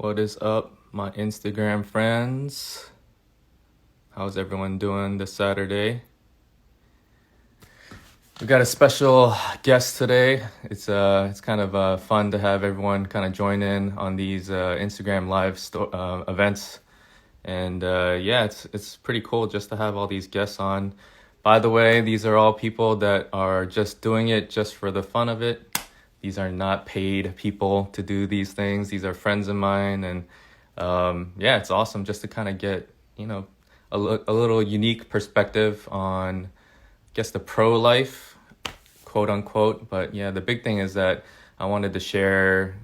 What is up, my Instagram friends? How's everyone doing this Saturday? We got a special guest today. It's kind of fun to have everyone kind of join in on these Instagram live events, and yeah, it's pretty cool just to have all these guests on. By the way, these are all people that are just doing it just for the fun of it. These are not paid people to do these things. These are friends of mine, and yeah, it's awesome just to kind of get a little unique perspective on, I guess, the pro life, quote unquote. But yeah, the big thing is that I wanted to share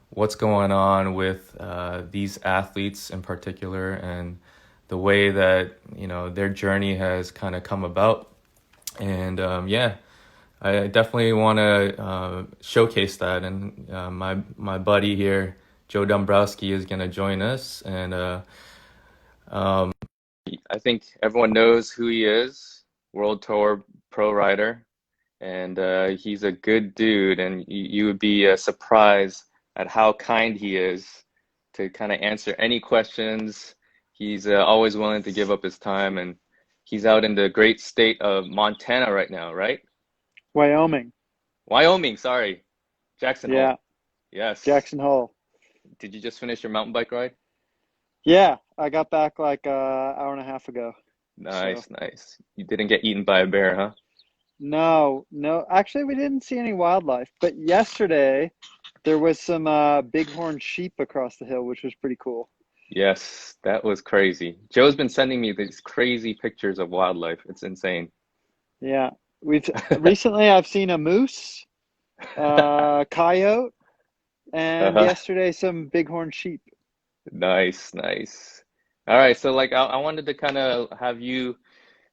what's going on with these athletes in particular and the way that their journey has kind of come about. And yeah, I definitely want to showcase that. And my buddy here, Joe Dombrowski, is going to join us. And um, I think everyone knows who he is, World Tour pro rider. And he's a good dude. And you would be surprised at how kind he is to kind of answer any questions. He's always willing to give up his time. And he's out in the great state of Montana right now, right? Wyoming. Wyoming, sorry. Jackson Yeah, Hole. Yes. Jackson Hole. Did you just finish your mountain bike ride? Yeah, I got back like a hour and a half ago. So Nice, nice. You didn't get eaten by a bear, huh? no, no, actually we didn't see any wildlife, but yesterday there was some bighorn sheep across the hill, which was pretty cool. Yes, that was crazy. Joe's been sending me these crazy pictures of wildlife. It's insane. Yeah, we've recently I've seen a moose, coyote, and Uh-huh. yesterday some bighorn sheep. Nice, nice. All right, so like I wanted to kind of have you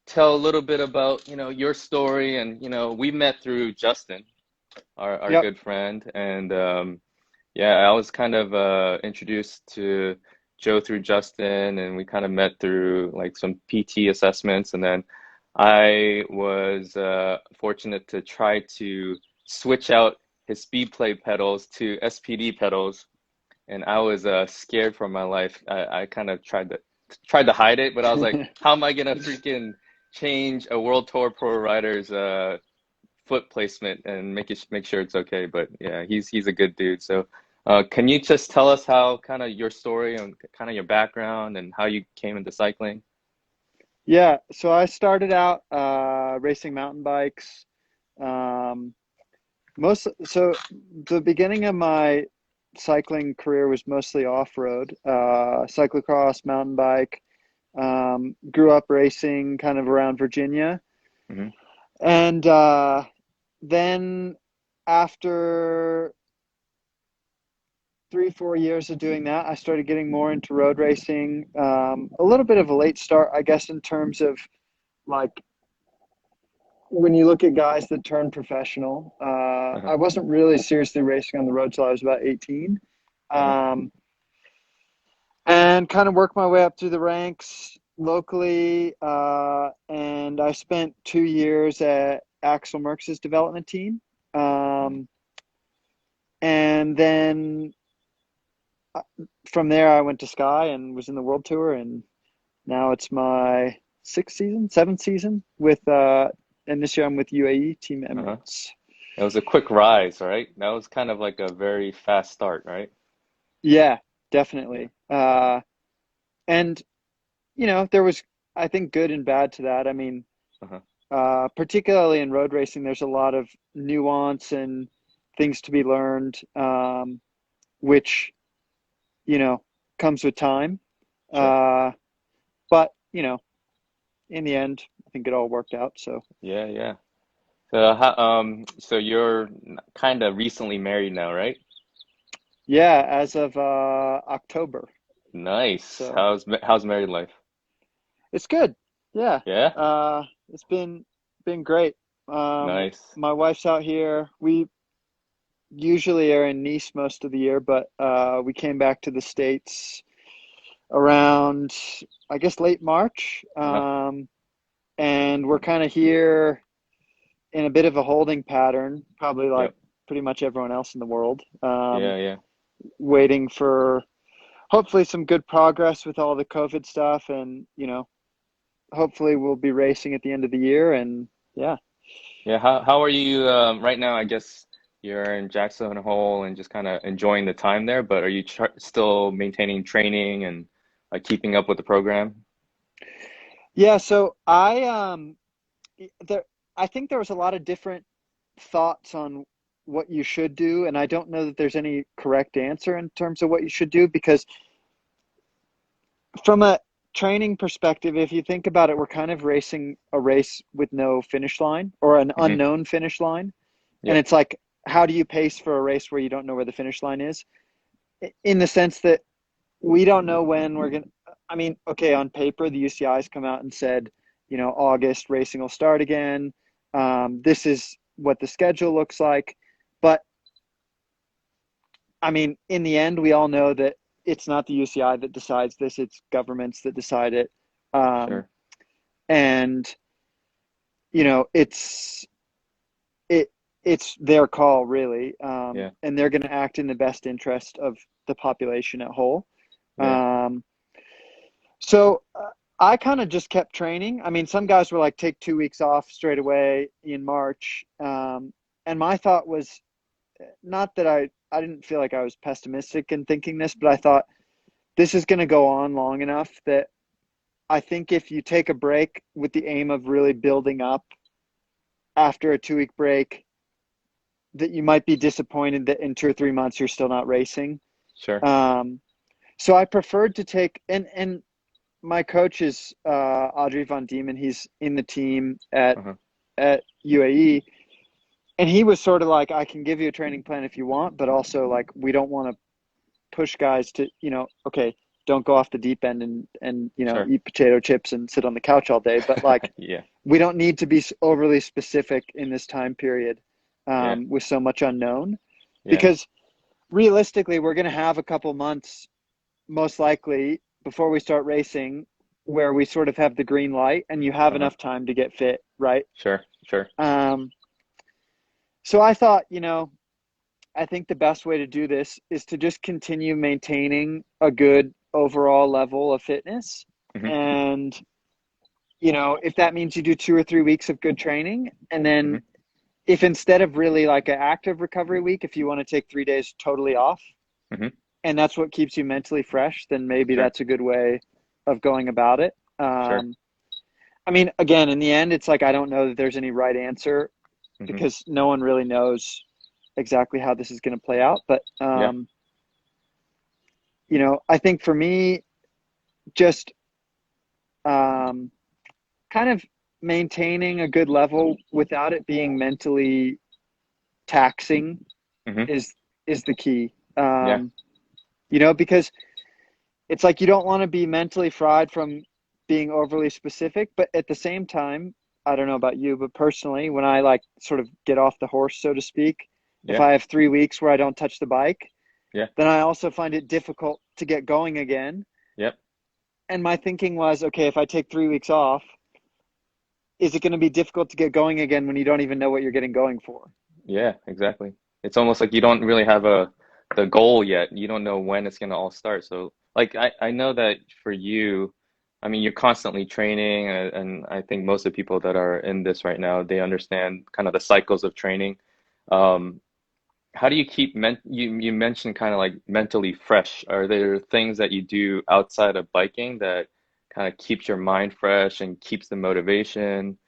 tell a little bit about, your story and, we met through Justin, our Yep. good friend, and yeah, I was kind of introduced to Joe through Justin, and we kind of met through like some PT assessments, and then I was fortunate to try to switch out his speed play pedals to SPD pedals, and I was scared for my life. I kind of tried to hide it, but I was like, how am I gonna freaking change a World Tour Pro rider's foot placement and make sure it's okay? But yeah, he's a good dude. So, can you just tell us how kind of your story and kind of your background and how you came into cycling? Yeah, so I started out racing mountain bikes. Um, so the beginning of my cycling career was mostly off-road, cyclocross, mountain bike. Grew up racing kind of around Virginia, Hmm. and then after 3, 4 years of doing that, I started getting more into road racing. A little bit of a late start, I guess, in terms of like when you look at guys that turn professional. Uh-huh. I wasn't really seriously racing on the road till I was about 18. Uh-huh. Um, and kind of worked my way up through the ranks locally. And I spent 2 years at Axel Merckx's development team. Hmm. Um, and then from there, I went to Sky and was in the World Tour. And now it's my sixth season, seventh season and this year I'm with UAE Team Uh-huh. Emirates. It was a quick rise, right? That was kind of like a very fast start, right? Yeah, definitely. And there was, I think, good and bad to that. I mean, Uh-huh. particularly in road racing, there's a lot of nuance and things to be learned, which, you know, comes with time. Sure. Uh, but, in the end, I think it all worked out. So, Yeah, yeah. So you're kind of recently married now, right? yeah, as of October. Nice. So How's married life? it's good. Yeah. Yeah? It's been great. Nice. My wife's out here. We usually are in Nice most of the year, but we came back to the States around, I guess, late March. Uh-huh. And we're kind of here in a bit of a holding pattern, probably like Yep. pretty much everyone else in the world, Yeah, yeah. waiting for hopefully some good progress with all the COVID stuff, and hopefully we'll be racing at the end of the year, and yeah. Yeah, how are you right now? I guess you're in Jackson Hole and just kind of enjoying the time there, but are you tr still maintaining training and keeping up with the program? Yeah, so there I think there was a lot of different thoughts on what you should do, and I don't know that there's any correct answer in terms of what you should do, because from a training perspective, if you think about it, we're kind of racing a race with no finish line, or an Hmm. unknown finish line. And Yeah, it's like, how do you pace for a race where you don't know where the finish line is? In the sense that we don't know when we're going to, I mean, okay, on paper, the UCI's come out and said, August racing will start again. This is what the schedule looks like. But I mean, in the end, we all know that it's not the UCI that decides this, it's governments that decide it. Um, sure. and, it it's their call, really. Yeah, And they're going to act in the best interest of the population at whole. yeah. Um, so I kind of just kept training. I mean, some guys were like, take 2 weeks off straight away in March. And my thought was, not that I didn't feel like I was pessimistic in thinking this, but I thought this is going to go on long enough that I think if you take a break with the aim of really building up after a 2 week break, that you might be disappointed that in 2 or 3 months you're still not racing. Sure. Um, so I preferred to take, and my coach is Audrey Van Diemen. He's in the team Uh-huh. at UAE, and he was sort of like, I can give you a training plan if you want, but also like we don't want to push guys to, okay, don't go off the deep end and Sure. eat potato chips and sit on the couch all day. But like, Yeah, we don't need to be overly specific in this time period, yeah, with so much unknown, yeah. because realistically, we're going to have a couple months, most likely, before we start racing, where we sort of have the green light and you have Uh-huh. enough time to get fit, right? Sure, sure. Um, so I thought, I think the best way to do this is to just continue maintaining a good overall level of fitness. Hmm. And, if that means you do 2 or 3 weeks of good training, and Hmm. then if instead of really like an active recovery week, if you want to take 3 days totally off, Hmm. and that's what keeps you mentally fresh, then maybe Sure, that's a good way of going about it. sure. I mean, again, in the end, it's like I don't know that there's any right answer, Hmm. because no one really knows exactly how this is going to play out. But Yeah. I think for me, just um, kind of maintaining a good level without it being mentally taxing Hmm. is the key. Yeah. Because it's like you don't want to be mentally fried from being overly specific, but at the same time, I don't know about you, but personally, when I like sort of get off the horse, so to speak, if Yeah. I have 3 weeks where I don't touch the bike, Yeah. then I also find it difficult to get going again. Yep. And my thinking was, okay, if I take 3 weeks off, is it going to be difficult to get going again when you don't even know what you're getting going for? Yeah, exactly. It's almost like you don't really have the goal yet. You don't know when it's gonna all start. So like I know that for you, I mean you're constantly training and I think most of the people that are in this right now, they understand kind of the cycles of training. Um, how do you keep you mentioned kind of like mentally fresh. Are there things that you do outside of biking that kind of keeps your mind fresh and keeps the motivation,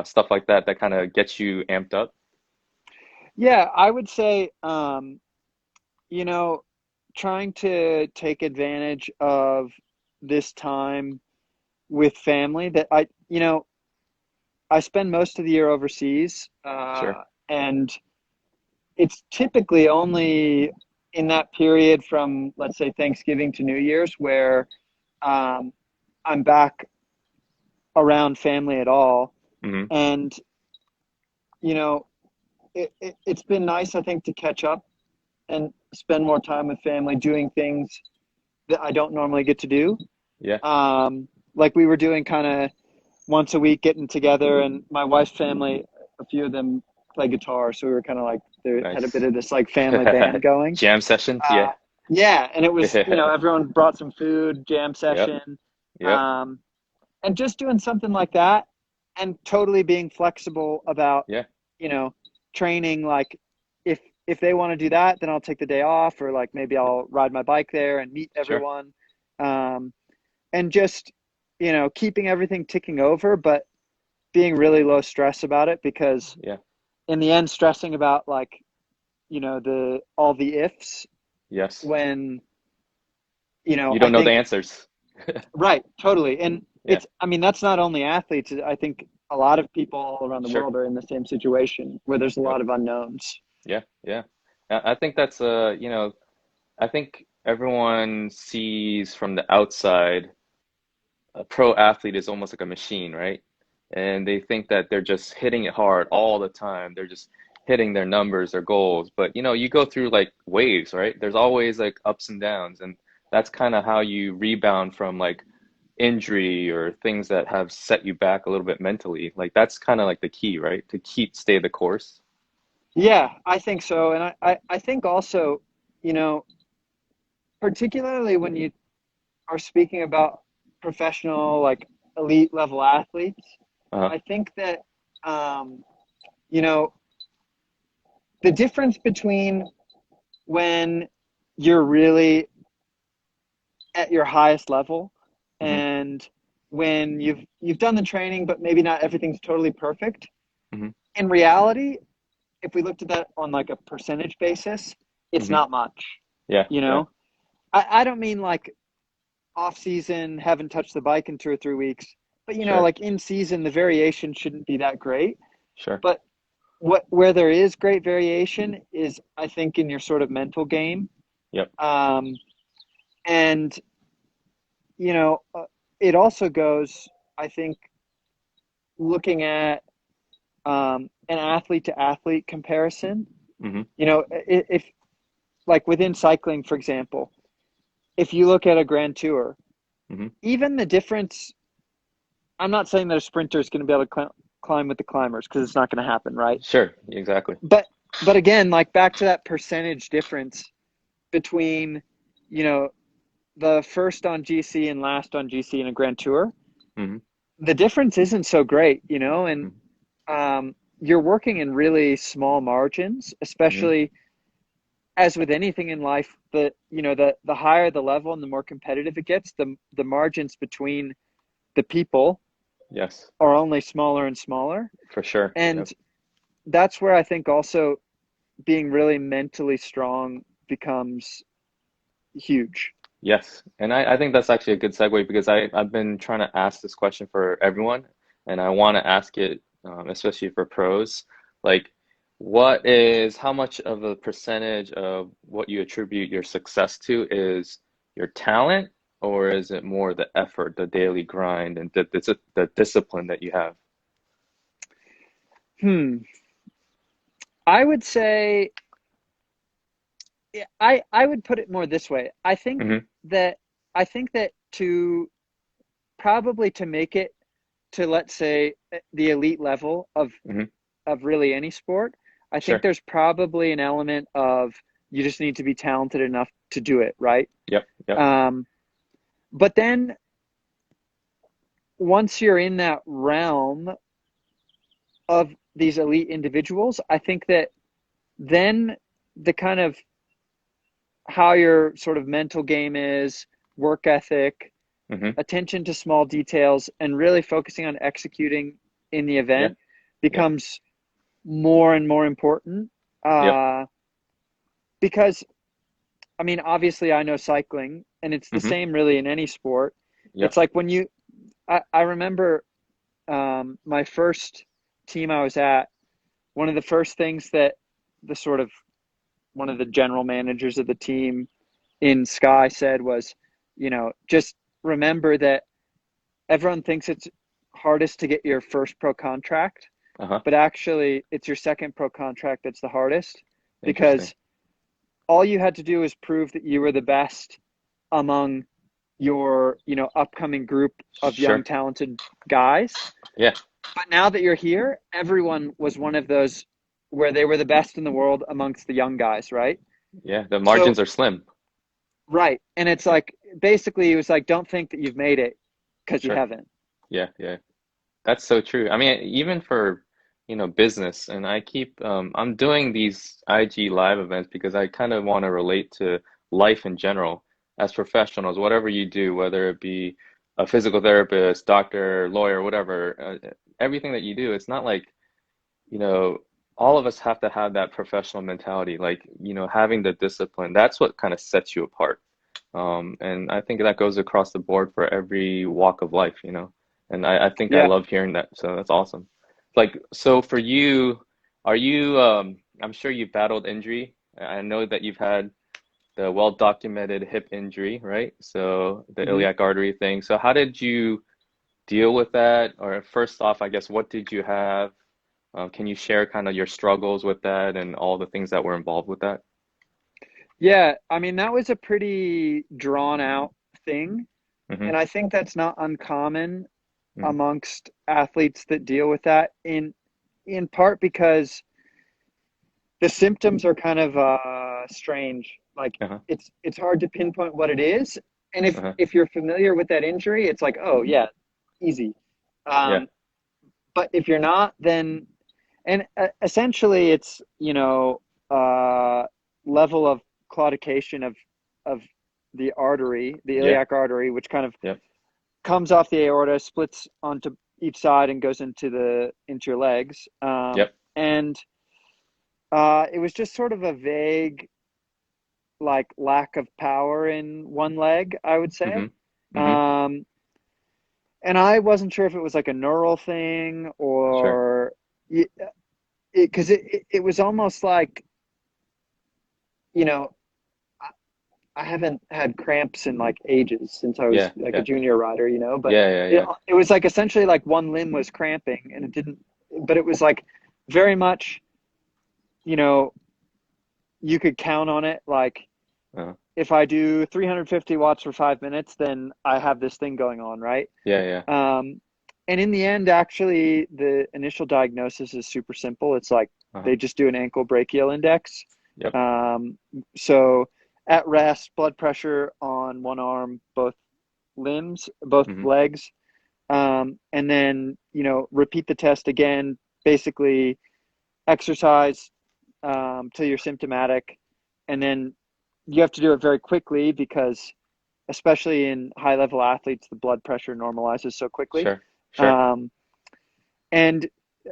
stuff like that that kind of gets you amped up? Yeah, I would say, you know, trying to take advantage of this time with family that I spend most of the year overseas, Sure. and it's typically only in that period from, let's say, Thanksgiving to New Year's where um, I'm back around family at all. Hmm. And, you know, it's been nice, I think, to catch up and spend more time with family doing things that I don't normally get to do. Yeah. Like we were doing kind of once a week, getting together, and my wife's family, a few of them play guitar, so we were kind of like they had a bit Nice. of this like family band going. Jam sessions? Uh, Yeah. Yeah, and it was, Yeah. everyone brought some food, jam Yep. session, Yep. um, and just doing something like that, and totally being flexible about, Yeah. you know, training. Like, if if they want to do that, then I'll take the day off, or like maybe I'll ride my bike there and meet Sure. everyone, um, and just, keeping everything ticking over, but being really low stress about it, because Yeah. in the end, stressing about like, the all the ifs Yes. when, You I don't know the think. answers. Right, totally. And Yeah. I mean, that's not only athletes. I think a lot of people all around the Sure. world are in the same situation where there's a Yep. lot of unknowns. Yeah. Yeah. I think that's I think everyone sees from the outside a pro athlete is almost like a machine, right? And they think that they're just hitting it hard all the time. They're just hitting their numbers, their goals. But you go through like waves, right? There's always like ups and downs, and that's kind of how you rebound from like injury or things that have set you back a little bit mentally. Like that's kind of like the key, right? To keep stay the course. Yeah, I think so. And I think also, you know, particularly when you are speaking about professional, like elite level athletes, Uh-huh. I think that, um, you know, the difference between when you're really at your highest level Hmm. and when you've done the training but maybe not everything's totally perfect. Hmm. In reality, if we looked at that on like a percentage basis, it's Hmm. not much. Yeah. you Yeah. know I don't mean like off season, haven't touched the bike in 2 or 3 weeks, but Sure. like in season the variation shouldn't be that great. Sure. But where there is great variation is, I think, in your sort of mental game. Yep. Um, and you know, uh, it also goes, I think, looking at an athlete to athlete comparison. Hmm. If like within cycling, for example, if you look at a Grand Tour, Hmm. even the difference. I'm not saying that a sprinter is going to be able to climb with the climbers, because it's not going to happen, right? Sure. Exactly. But again, like back to that percentage difference between, you know, the first on GC and last on GC in a Grand Tour, Hmm. the difference isn't so great, and Hmm. you're working in really small margins, Hmm. especially as with anything in life. The higher the level and the more competitive it gets, the margins between the people Yes. are only smaller and smaller. For sure. And Yep. that's where I think also being really mentally strong becomes huge. Yes, and I think that's actually a good segue because I've been trying to ask this question for everyone, and I want to ask it especially for pros. Like, how much of a percentage of what you attribute your success to is your talent, or is it more the effort, the daily grind, and the discipline that you have? Hmm. I would say, yeah, I would put it more this way. Hmm. That I think that to probably to make it to, let's say, the elite level Hmm. of really any sport, I think Sure. there's probably an element of you just need to be talented enough to do it, right? Yep. Yep. Um, but then once you're in that realm of these elite individuals, I think that then the kind of how your sort of mental game is, work ethic, Hmm. attention to small details, and really focusing on executing in the Yeah. event Yeah. becomes more and more important. Yep. Uh, because, I mean, obviously, I know cycling, and it's the Hmm. same really in any sport. It's Yep. like I remember my first team I was at, one of the first things that the sort of one of the general managers of the team in Sky said was, just remember that everyone thinks it's hardest to get your first pro contract, Uh-huh. but actually it's your second pro contract that's the hardest, Interesting. because all you had to do is prove that you were the best among your, upcoming group of young Sure. talented guys. Yeah. But now that you're here, everyone was one of those where they were the best in the world amongst the young guys, right? Yeah. The So margins are slim. right. And it's like basically he was like, don't think that you've made it because you Sure. haven't. Yeah, yeah. That's so true. I mean, even for, business, and I'm doing these IG live events because I kind of want to relate to life in general as professionals, whatever you do, whether it be a physical therapist, doctor, lawyer, whatever, everything that you do, it's not like, you know, all of us have to have that professional mentality, like, having the discipline. That's what kind of sets you apart. And I think that goes across the board for every walk of life. And I think I Yeah. love hearing that. So that's awesome. Like, so for you, I'm sure you've battled injury. I know that you've had the well-documented hip injury, right? So the Hmm. iliac artery thing. So how did you deal with that? Or first off, I guess, what did you have? Can you share kind of your struggles with that and all the things that were involved with that? Yeah. I mean, that was a pretty drawn out thing. Mm-hmm. And I think that's not uncommon Mm-hmm. amongst athletes that deal with that in part because the symptoms are kind of strange. Like Uh-huh. it's hard to pinpoint what it is. And Uh-huh. if you're familiar with that injury, it's like, oh yeah, easy. Yeah. Um, but if you're not, then and essentially it's uh, level of claudication of the artery, the Yeah. iliac artery, which kind of Yep. comes off the aorta, splits onto each side, and goes into your legs. Yep. And it was just sort of a vague, like lack of power in one leg, I would say. Mm-hmm. Mm-hmm. Um, and I wasn't sure if it was like a neural thing Sure. or because it was almost like you know I haven't had cramps in like ages since I was Yeah. like a Yeah. junior rider, but Yeah. Yeah. it Yeah. it was like essentially like one limb was cramping and it didn't, but it was like very much, you know, you could count on it. Like Uh, if I do 350 watts for 5 minutes, then I have this thing going on, right? yeah. Yeah. Um, and in the end, actually, the initial diagnosis is super simple. It's like Uh-huh. they just do an ankle brachial index. Yep. So at rest, blood pressure on one arm, both limbs, both Mm-hmm. legs, and then repeat the test again. Basically, exercise till you're symptomatic, and then you have to do it very quickly because, especially in high level athletes, the blood pressure normalizes so quickly. Sure. Sure. Um, and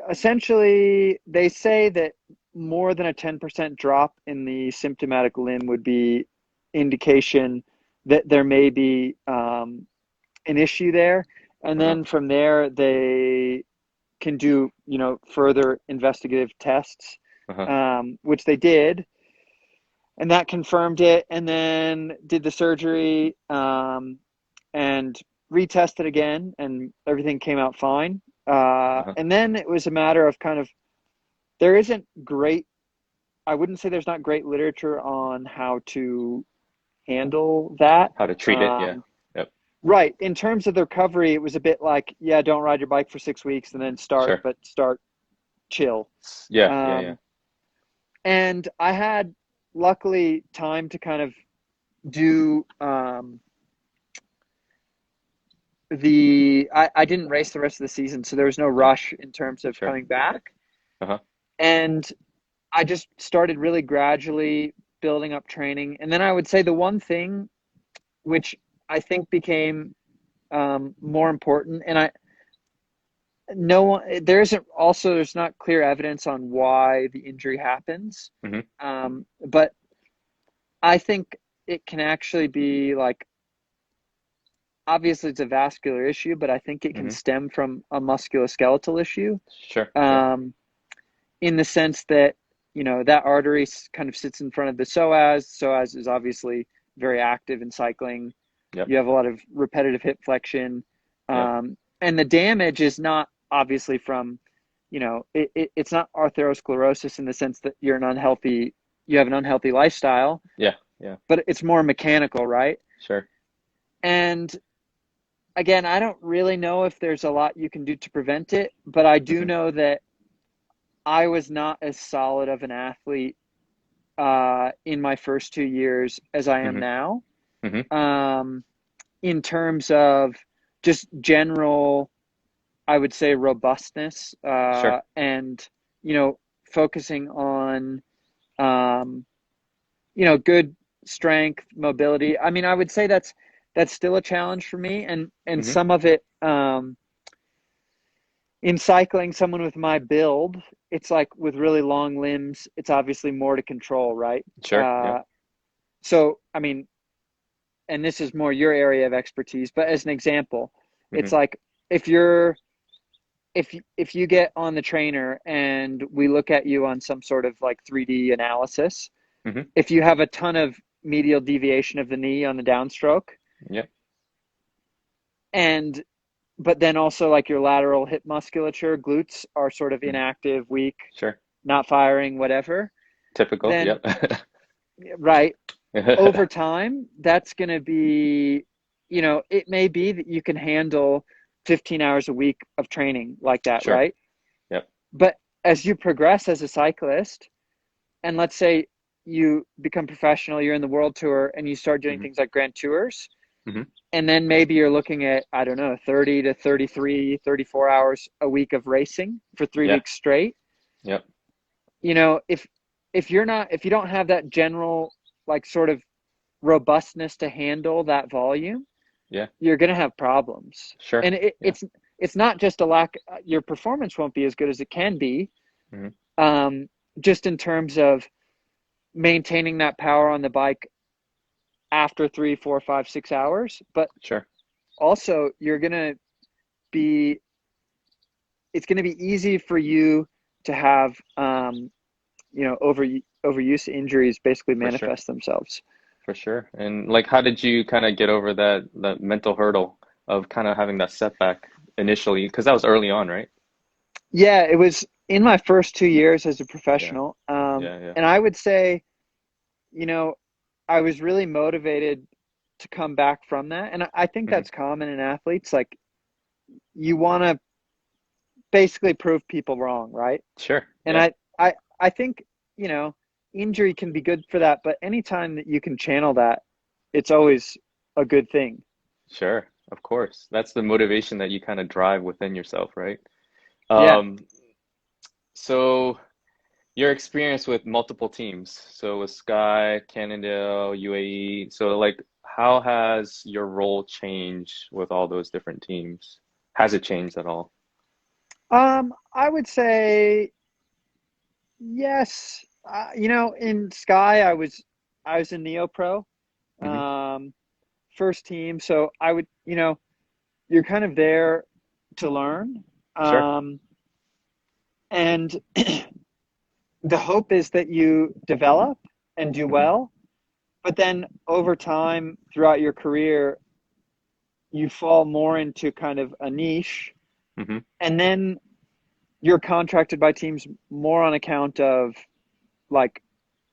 essentially, they say that more than a 10% drop in the symptomatic limb would be indication that there may be an issue there. And Uh-huh. then from there, they can do, further investigative tests, Uh-huh. which they did. And that confirmed it. And then did the surgery and retested again, and everything came out fine. Uh-huh. And then it was a matter of kind of, there isn't great, I wouldn't say there's not great literature on how to handle that. How to treat it? Yeah. Um, Yep. right. In terms of the recovery, it was a bit like, yeah, don't ride your bike for 6 weeks and then start, Sure. but start chill. Yeah. Yeah. Yeah. Um, and I had luckily time to kind of do I didn't race the rest of the season, so there was no rush in terms of Sure. coming back. Uh-huh. And I just started really gradually building up training. And then I would say the one thing which I think became more important, and I no one there isn't also there's not clear evidence on why the injury happens, Mm-hmm. but I think it can actually be like, obviously it's a vascular issue, but I think it can Mm-hmm. stem from a musculoskeletal issue, Sure. Sure. um, in the sense that that artery kind of sits in front of the psoas. Psoas is obviously very active in cycling. Yep. You have a lot of repetitive hip flexion, Yep. and the damage is not obviously from, it's not arthrosclerosis in the sense that you have an unhealthy lifestyle, Yeah. Yeah. but it's more mechanical, right? Sure. And again, I don't really know if there's a lot you can do to prevent it, but I do Mm-hmm. know that I was not as solid of an athlete in my first 2 years as I am Mm-hmm. now. Hmm. um, in terms of just general, I would say, robustness, Sure. and, you know, focusing on, um, good strength, mobility. I mean, I would say that's still a challenge for me, and Hmm. some of it, in cycling, someone with my build, it's like with really long limbs, it's obviously more to control, right? Sure. Yeah. So, I mean, and this is more your area of expertise, but as an example, Hmm. it's like if you're if you get on the trainer and we look at you on some sort of like 3D analysis, Hmm. if you have a ton of medial deviation of the knee on the downstroke, Yeah. and but then also like your lateral hip musculature, glutes are sort of Hmm. inactive, weak, Sure. not firing, whatever, Typical. then Yep. right, over time, that's going to be, it may be that you can handle 15 hours a week of training like that, Sure. right? Yep. But as you progress as a cyclist, and let's say you become professional, you're in the world tour and you start doing Hmm. things like grand tours, Hmm. and then maybe you're looking at, I don't know, 30 to 33, 34 hours a week of racing for three Yeah. weeks straight. Yep. If you're not, if you don't have that general, like, sort of robustness to handle that volume, Yeah. you're going to have problems. Sure. And Yeah. it's not just a lack, your performance won't be as good as it can be, Hmm. um, just in terms of maintaining that power on the bike after 3, 4, 5, 6 hours. But Sure. also, you're going to be, it's going to be easy for you to have, overuse injuries basically For sure. manifest themselves. For sure. And like, how did you kind of get over that mental hurdle of kind of having that setback initially? Because that was early on, right? Yeah, it was in my first 2 years as a Yeah. professional. Yeah. Yeah. And I would say, you know, I was really motivated to come back from that. And I think Hmm. that's common in athletes. Like, you want to basically prove people wrong, right? Sure. And Yeah. I think, you know, injury can be good for that, but anytime that you can channel that, it's always a good thing. Sure. Of course. That's the motivation that you kind of drive within yourself, right? Yeah. Um, so your experience with multiple teams, so with Sky, Cannondale, UAE, so like how has your role changed with all those different teams? Has it changed at all? I would say yes. In Sky, I was a Neo Pro, Hmm. um, first team. So I would, you're kind of there to learn. Sure. Um, and the hope is that you develop and do Hmm. well, but then over time throughout your career, you fall more into kind of a niche, Hmm. and then you're contracted by teams more on account of, like,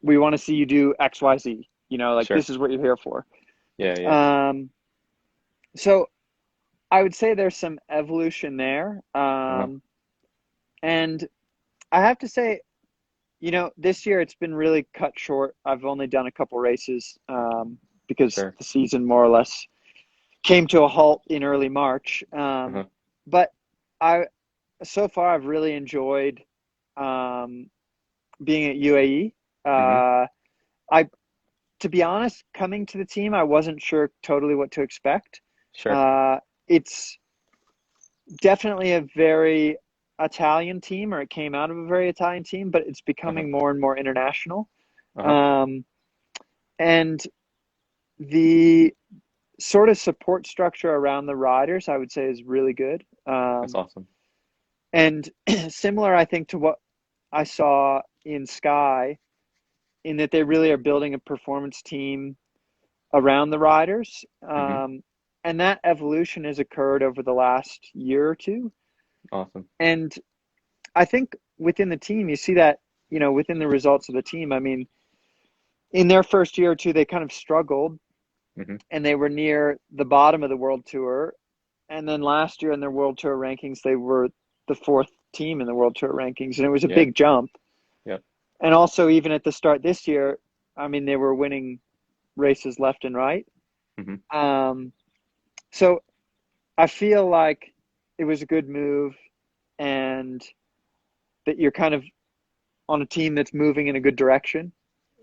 we want to see you do XYZ, like, Sure. this is what you're here for. Yeah, yeah. Um, so I would say there's some evolution there. Uh-huh. And I have to say, this year it's been really cut short. I've only done a couple races, because Sure. the season more or less came to a halt in early March. Uh-huh. But I so far I've really enjoyed, um, being at UAE. Hmm. I To be honest, coming to the team, I wasn't sure totally what to expect. Sure. Uh, it's definitely a very Italian team, or it came out of a very Italian team, but it's Uh-huh. becoming more and more international. Uh-huh. Um, and the sort of support structure around the riders, I would say, is really good. That's awesome. And similar, I think, to what I saw in Sky, in that they really are building a performance team around the riders. Hmm. And that evolution has occurred over the last year or two. Awesome. And I think within the team, you see that, within the results of the team. I mean, in their first year or two, they kind of struggled Hmm. and they were near the bottom of the world tour. And then last year in their world tour rankings, they were the fourth team in the world tour rankings. And it was a Yeah. big jump. Yep. And also, even at the start this year, I mean, they were winning races left and right. Hmm. Um, so I feel like it was a good move, and that you're kind of on a team that's moving in a good direction.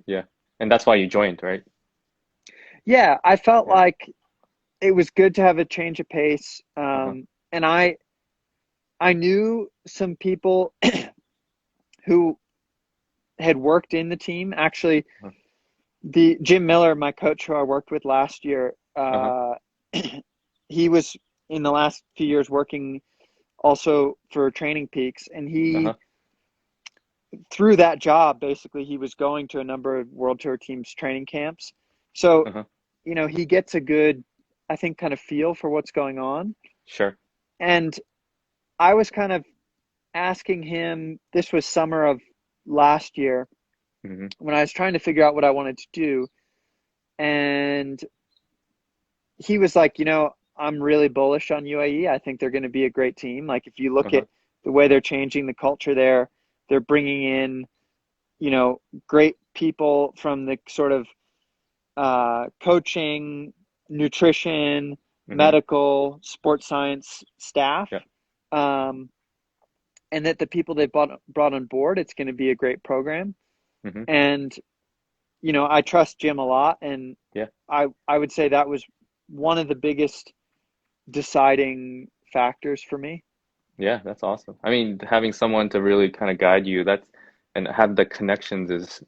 Yeah. And that's why you joined, right? Yeah, I felt Yeah. like it was good to have a change of pace. Uh-huh. And I knew some people who had worked in the team. Actually, Uh-huh. the Jim Miller, my coach who I worked with last year, Uh-huh. he was in the last few years working also for Training Peaks, and he Uh-huh. through that job basically he was going to a number of World Tour teams training camps. So, Uh-huh. he gets a good, I think, kind of feel for what's going on. Sure. And I was kind of asking him, this was summer of last year Hmm. when I was trying to figure out what I wanted to do. And he was like, I'm really bullish on UAE. I think they're going to be a great team. Like, if you look Uh-huh. at the way they're changing the culture there, they're bringing in, great people from the sort of coaching, nutrition, Hmm. medical, sports science staff. Yeah. Um, and that the people they brought on board, it's going to be a great program. Hmm. And I trust Jim a lot, and Yeah. I would say that was one of the biggest deciding factors for me. Yeah, that's awesome. I mean, having someone to really kind of guide you, that's and have the connections is,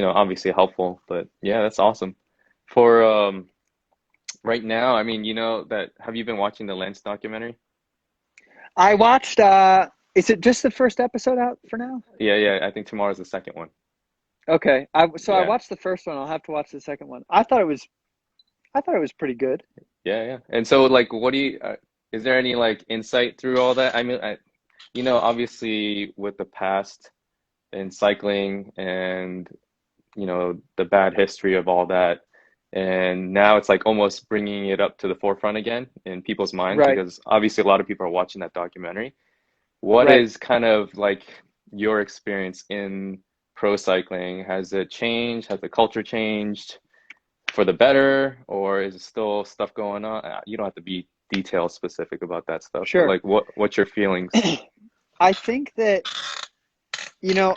obviously helpful. But yeah, that's awesome. For right now, I mean, that have you been watching the Lens documentary? I watched. Is it just the first episode out for now? Yeah, yeah, I think tomorrow's the second one. Okay. I Yeah. watched the first one. I'll have to watch the second one. I thought it was pretty good. Yeah, yeah. And so like what do you is there any like insight through all that? I mean, obviously with the past in cycling and the bad history of all that. And now it's like almost bringing it up to the forefront again in people's minds Right. because obviously a lot of people are watching that documentary. What Right. is kind of like your experience in pro cycling? Has it changed? Has the culture changed for the better, or is it still stuff going on? You don't have to be detail specific about that stuff, but Sure. like what's your feelings? I think that, you know,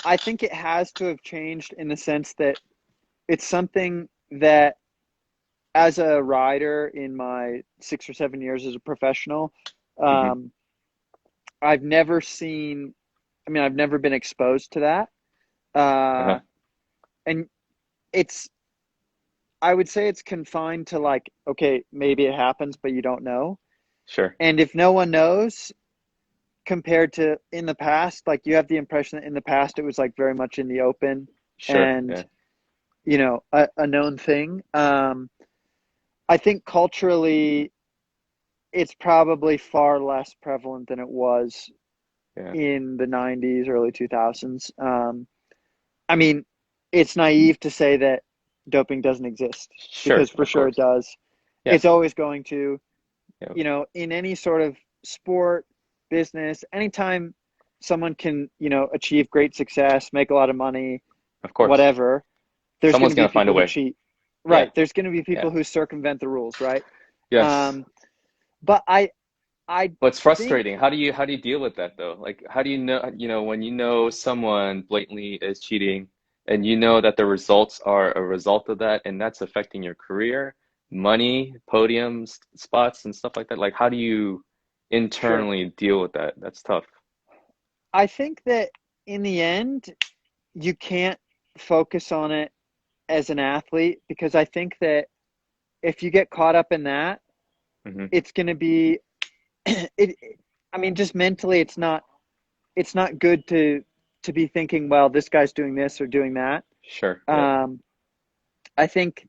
I think it has to have changed in the sense that it's something that, as a rider in my 6 or 7 years as a professional, Hmm. um, I've never seen, I mean, I've never been exposed to that. Uh-huh. Uh, and it's, I would say it's confined to, like, okay, maybe it happens, but you don't know. Sure. And if no one knows, compared to in the past, like, you have the impression that in the past it was like very much in the open Sure. and, Yeah. a known thing. I think culturally, it's probably far less prevalent than it was Yeah. in the 90s, early 2000s. I mean, it's naive to say that doping doesn't exist, Sure. because for Of sure it course. does. Yeah. It's always going to, Yeah. in any sort of sport, business, anytime someone can, achieve great success, make a lot of money, Of course. whatever, there's going Someone's to be gonna find a people who way. cheat. Yeah. Right. There's going to be Yeah. people who circumvent the rules, right? Yes. Um, but I But it's think, frustrating. How do you deal with that though? Like how do when you know someone blatantly is cheating and you know that the results are a result of that and that's affecting your career, money, podiums, spots and stuff like that. Like how do you sure. internally deal with that? That's tough. I think that in the end, you can't focus on it as an athlete, because I think that if you get caught up in that, Hmm. it's going to be it. I mean, just mentally, it's not good to be thinking, well, this guy's doing this or doing that. Sure. Yeah. Um, I think,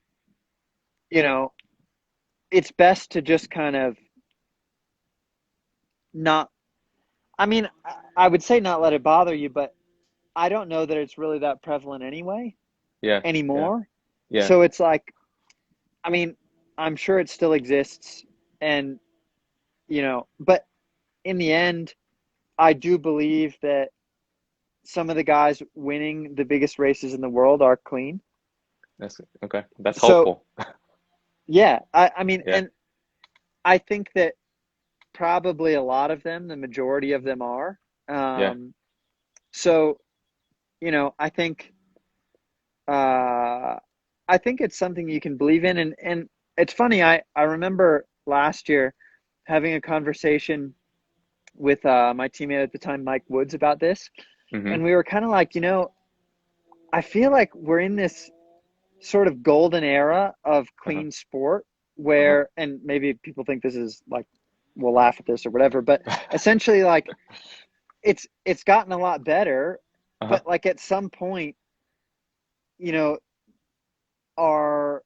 you know it's best to just kind of not. I mean, I would say not let it bother you, but I don't know that it's really that prevalent anyway Yeah. Yeah. anymore. Yeah. So it's like, I mean, I'm sure it still exists, and but in the end, I do believe that some of the guys winning the biggest races in the world are clean. That's okay. That's So hopeful. Yeah, I mean, Yeah. and I think that probably a lot of them, the majority of them are. Yeah. Um, so, uh, I think it's something you can believe in, and it's funny. I remember last year having a conversation with my teammate at the time, Mike Woods, about this, Mm-hmm. and we were kind of like, I feel like we're in this sort of golden era of Uh-huh. clean sport Uh-huh. where, and maybe people think this is like, we'll laugh at this or whatever, but essentially, like, it's gotten a lot better, Uh-huh. but like at some point, you know, are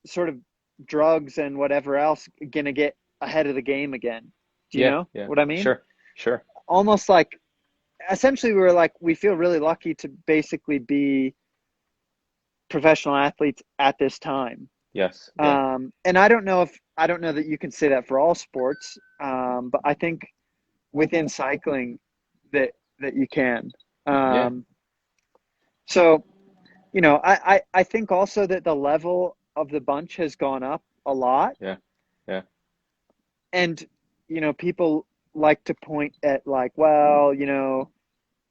sort of drugs and whatever else gonna get ahead of the game again? Do you Yeah. know Yeah. what I mean? Sure. Sure. Almost like, essentially, we were like, we feel really lucky to basically be professional athletes at this time. Yes. Yeah. And I don't know that you can say that for all sports, but I think within cycling that you can. Yeah. Um, so I think also that the level of the bunch has gone up a lot, Yeah. Yeah. and people like to point at, like, well,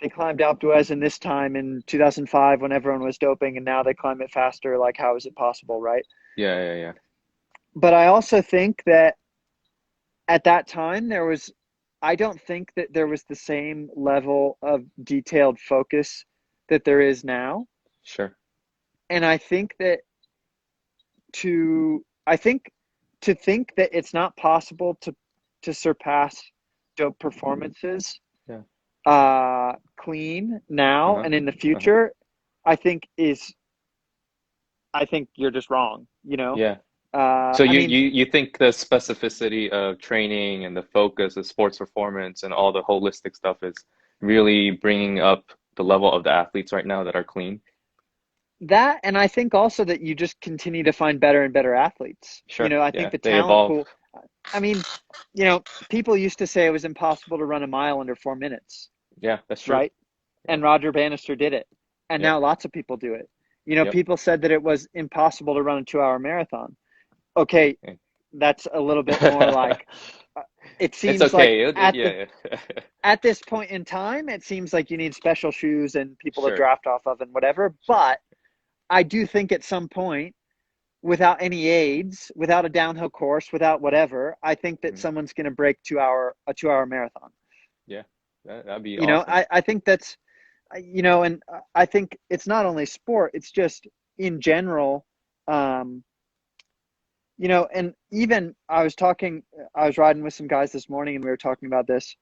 they climbed Alpe d'Huez in this time in 2005 when everyone was doping, and now they climb it faster. Like, how is it possible, right? Yeah. Yeah. Yeah. But I also think that at that time I don't think that there was the same level of detailed focus that there is now. Sure. And I think to think that it's not possible to surpass dope performances Yeah. clean now Uh-huh. and in the Uh-huh. future, I think is I think you're just wrong, you know? Yeah. So I mean, you think the specificity of training and the focus of sports performance and all the holistic stuff is really bringing up the level of the athletes right now that are clean? that, and I think also that you just continue to find better and better athletes. Sure. I think Yeah. the They talent evolve. pool, I mean, people used to say it was impossible to run a mile under 4 minutes, Yeah, that's true. right? Yeah. And Roger Bannister did it. And Yep. now lots of people do it. Yep. People said that it was impossible to run a 2 hour marathon. Okay, that's a little bit more Okay. like, it It's seems like okay. Yeah. Yeah. at this point in time, it seems like you need special shoes and people to Sure. draft off of and whatever. But I do think at some point, without any aids, without a downhill course, without whatever, I think that Mhm. someone's going to break a 2 hour marathon. Yeah. That'd be awesome. I think that's, and I think it's not only sport, it's just in general. Um, and even I was riding with some guys this morning and we were talking about this,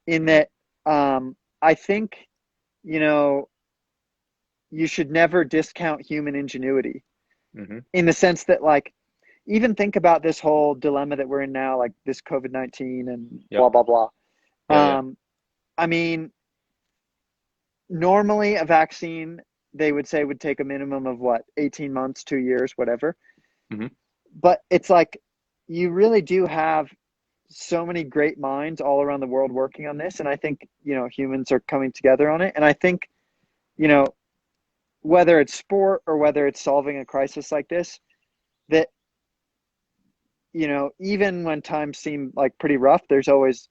in Hmm. that I think, you know, you should never discount human ingenuity, Hmm. in the sense that, like, even think about this whole dilemma that we're in now, like this COVID-19 and blah, Yep. blah, blah. Yeah. Yeah. Um, I mean, normally a vaccine, they would say, would take a minimum of what, 18 months, 2 years, whatever. Hmm. But it's like, you really do have so many great minds all around the world working on this. And I think, humans are coming together on it. And I think, you know, whether it's sport or whether it's solving a crisis like this, that, even when times seem like pretty rough, there's always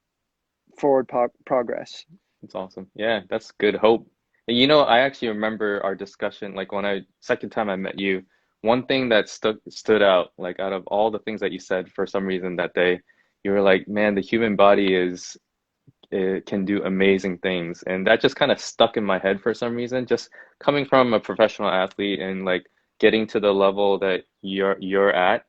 forward progress. That's awesome. Yeah, that's good hope. And I actually remember our discussion, like when second time I met you, one thing that stood out, like out of all the things that you said for some reason that day, you were like, man, the human body it can do amazing things. And that just kind of stuck in my head for some reason. Just coming from a professional athlete and like getting to the level that you're at,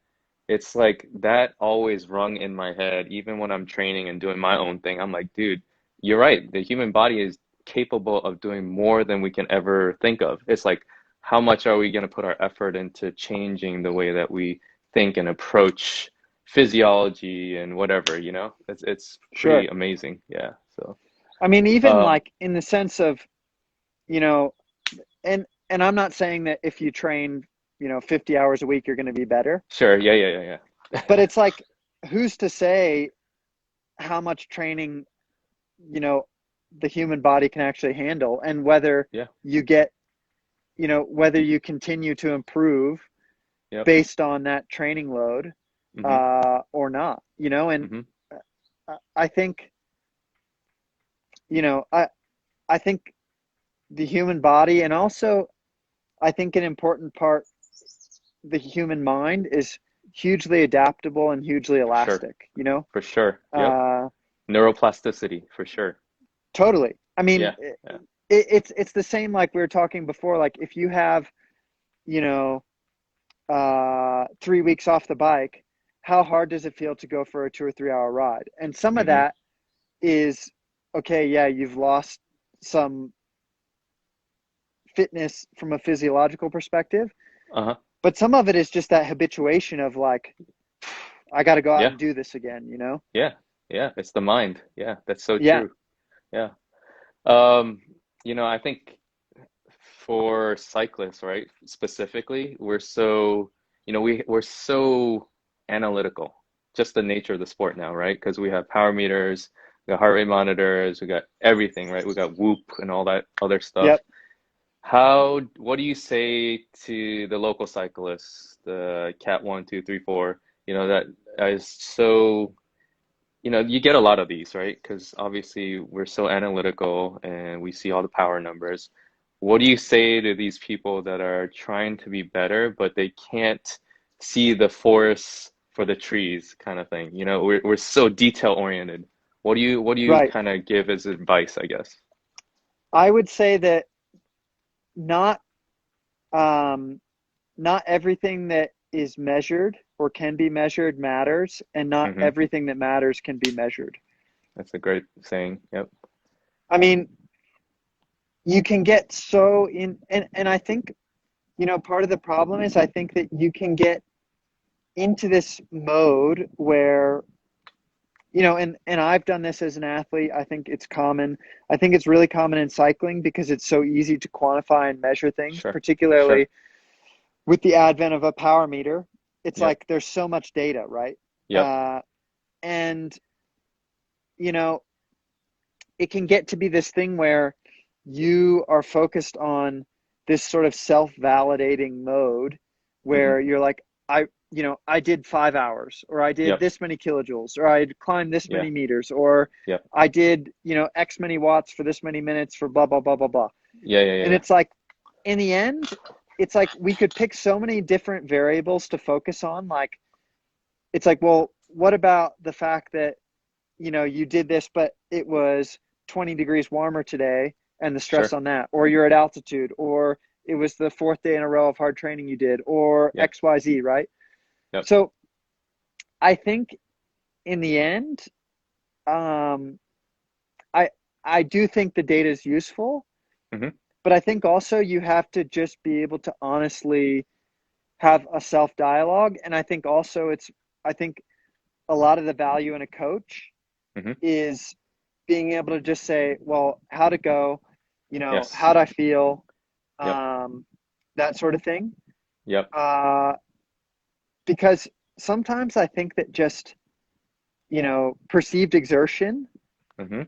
it's like that always rung in my head, even when I'm training and doing my own thing. I'm like, dude, you're right. The human body is capable of doing more than we can ever think of. It's like, how much are we going to put our effort into changing the way that we think and approach physiology and whatever, It's pretty Sure. amazing. Yeah. So, I mean, even um, like in the sense of, you know, and I'm not saying that if you train, 50 hours a week, you're going to be better, sure. Yeah, yeah, yeah, but yeah. it's like, who's to say how much training, you know, the human body can actually handle, and whether Yeah, you get, whether you continue to improve Yep. based on that training load, Mm-hmm. or not, you know, and Mm-hmm. I think, you know, I think the human body, and also I think an important part, the human mind is hugely adaptable and hugely For sure. elastic, you know? For sure. Yep. Uh, Neuroplasticity, for sure. totally. I mean, Yeah. Yeah. it's the same like we were talking before. Like if you have, you know, 3 weeks off the bike, how hard does it feel to go for a 2 or 3 hour ride? And some of Mm-hmm. that is, okay, yeah, you've lost some fitness from a physiological perspective, Uh-huh. but some of it is just that habituation of like, I got to go out Yeah. and do this again, you know? Yeah. Yeah. It's the mind. Yeah. That's so Yeah, true. Yeah. Um, I think for cyclists, right, specifically, we're so analytical. Just the nature of the sport now, right? Because we have power meters, we got heart rate monitors, we got everything, right? We got Whoop and all that other stuff. yep. What do you say to the local cyclists, the Cat 1, 2, 3, 4, that is so, you get a lot of these, right? Because obviously we're so analytical and we see all the power numbers. What do you say to these people that are trying to be better, but they can't see the forest for the trees kind of thing? We're so detail oriented. What do you Right. kind of give as advice, I guess? I would say that not um, not everything that is measured or can be measured matters, and not Hmm. everything that matters can be measured. That's a great saying. Yep. I mean, you can get so in, and I think, part of the problem is I think that you can get into this mode where, and I've done this as an athlete. I think it's common. I think it's really common in cycling because it's so easy to quantify and measure things, Sure. particularly Sure. with the advent of a power meter. It's Yep. like there's so much data, right? Yep. Uh, and, you know, it can get to be this thing where you are focused on this sort of self-validating mode Hmm. where you're like, I did 5 hours, or I did Yep. this many kilojoules, or I climbed this Yeah. many meters, or Yep. I did, X many watts for this many minutes for blah, blah, blah, blah, blah. Yeah. Yeah. Yeah. And Yeah. it's like, in the end, it's like we could pick so many different variables to focus on. Like, it's like, well, what about the fact that, you did this, but it was 20 degrees warmer today, and the stress Sure. on that, or you're at altitude, or it was the fourth day in a row of hard training you did, or Yeah. XYZ, right? Yep. So I think in the end, um, I I do think the data is useful, Hmm. but I think also you have to just be able to honestly have a self dialogue. And I think also I think a lot of the value in a coach Hmm. is being able to just say, well, how'd it go? Yes. How'd I feel? Yep. Um, that sort of thing. Yep. Uh, because sometimes I think that just, perceived exertion Hmm.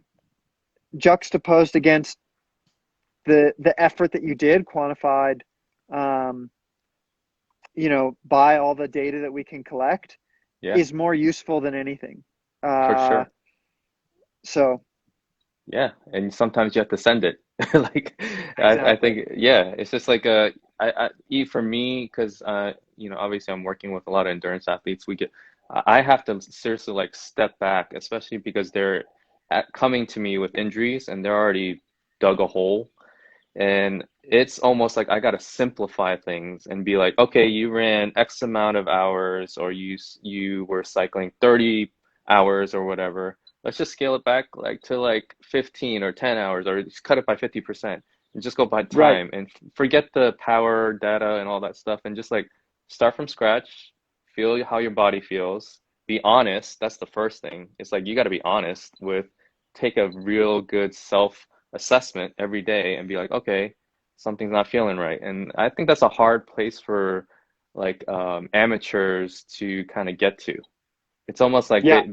juxtaposed against the effort that you did quantified, um, by all the data that we can collect, Yeah. is more useful than anything. For Uh, sure. so Yeah. And sometimes you have to send it. Like, I exactly. think, yeah, it's just like for me, because obviously I'm working with a lot of endurance athletes. I have to seriously like step back, especially because they're coming to me with injuries and they're already dug a hole. And it's almost like I got to simplify things and be like, okay, you ran X amount of hours, or you were cycling 30 hours or whatever. Let's just scale it back like to like 15 or 10 hours, or just cut it by 50% and just go by Right. time and forget the power data and all that stuff and just like start from scratch, feel how your body feels, be honest. That's the first thing. It's like you got to be honest with, take a real good self assessment every day and be like, okay, something's not feeling right. And I think that's a hard place for like amateurs to kind of get to. It's almost like Yeah.